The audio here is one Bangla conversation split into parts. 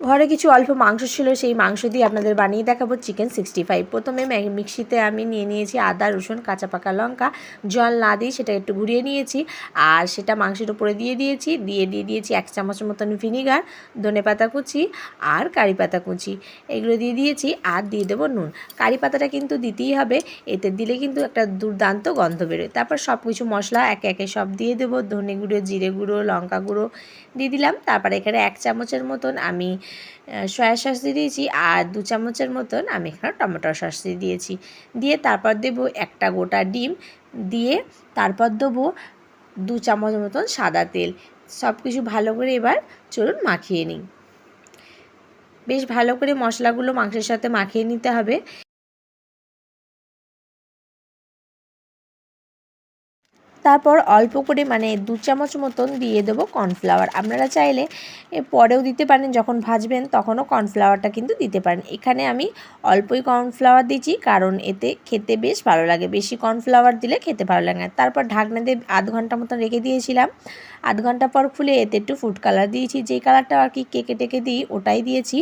ঘরে কিছু অল্প মাংস ছিল, সেই মাংস দিয়ে আপনাদের বানিয়ে দেখাবো চিকেন 65। প্রথমে মিক্সিতে আমি নিয়ে নিয়েছি আদা, রসুন, কাঁচা পাকা লঙ্কা, জল না দিয়ে সেটা একটু ঘুরিয়ে নিয়েছি, আর সেটা মাংসের উপরে দিয়ে দিয়েছি 1 চামচের মতন ভিনিগার, ধনেপাতা কুচি আর কারি পাতা কুচি, এগুলো দিয়ে দিয়েছি, আর দিয়ে দেবো নুন। কারি পাতাটা কিন্তু দিতেই হবে, এতে দিলে কিন্তু একটা দুর্দান্ত গন্ধ বেরোয়। তারপর সব কিছু মশলা একে একে সব দিয়ে দেবো, ধনে গুঁড়ো, জিরে গুঁড়ো, লঙ্কা গুঁড়ো দিয়ে দিলাম। তারপর এখানে 1 চামচের মতন আমি সয়া সস দিয়ে দিয়েছি, আর 2 চামচের মতন আমি এখানে টমেটো সস দিয়েছি। দিয়ে তারপর দেবো একটা গোটা ডিম, দিয়ে তারপর দেবো 2 চামচ মতন সাদা তেল। সব কিছু ভালো করে এবার চলুন মাখিয়ে নিই। বেশ ভালো করে মশলাগুলো মাংসের সাথে মাখিয়ে নিতে হবে। তারপর অল্প করে 2 চামচ মতন দিয়ে দেবো কর্নফ্লাওয়ার। আপনারা চাইলে পরেও দিতে পারেন, যখন ভাজবেন তখনও কর্নফ্লাওয়ারটা কিন্তু দিতে পারেন। এখানে আমি অল্পই কর্নফ্লাওয়ার দিচ্ছি, কারণ এতে খেতে বেশ ভালো লাগে, বেশি কর্নফ্লাওয়ার দিলে খেতে ভালো লাগে না। তারপর ঢাকনা দিয়ে আধ ঘন্টা মতন রেখে দিয়েছিলাম। আধ ঘন্টা পর খুলে এতে একটু ফুড কালার দিয়েছি, যেই কালারটা আর কি কেকে টেকে দিই ওটাই দিয়েছি,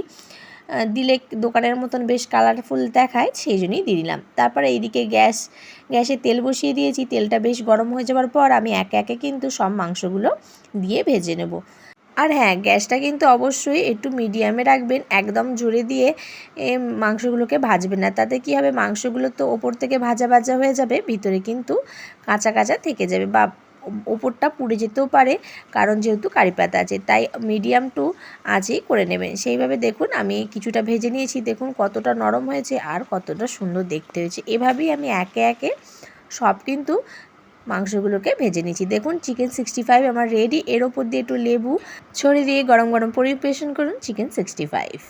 দিলে দোকানের মতন বেশ কালারফুল দেখায়, সেই জন্যই দিয়ে দিলাম। তারপরে এইদিকে গ্যাসে তেল বসিয়ে দিয়েছি। তেলটা বেশ গরম হয়ে যাওয়ার পর আমি একে একে কিন্তু সব মাংসগুলো দিয়ে ভেজে নেব। আর হ্যাঁ, গ্যাসটা কিন্তু অবশ্যই একটু মিডিয়ামে রাখবেন, একদম জোরে দিয়ে মাংসগুলোকে ভাজবেন না। তাতে কী হবে, মাংসগুলো তো ওপর থেকে ভাজা ভাজা হয়ে যাবে, ভিতরে কিন্তু কাঁচা কাঁচা থেকে যাবে বা ওপরটা পুড়ে যেতেও পারে, কারণ যেহেতু কারি পাতা আছে। তাই মিডিয়াম টু আঁচেই করে নেবেন। সেইভাবে দেখুন আমি কিছুটা ভেজে নিয়েছি, দেখুন কতটা নরম হয়েছে আর কতটা সুন্দর দেখতে হয়েছে। এভাবেই আমি একে একে সব কিন্তু মাংসগুলোকে ভেজে নিয়েছি। দেখুন চিকেন 65 আমার রেডি। এর ওপর দিয়ে একটু লেবু ছড়িয়ে দিয়ে গরম গরম পরিবেশন করুন চিকেন 65।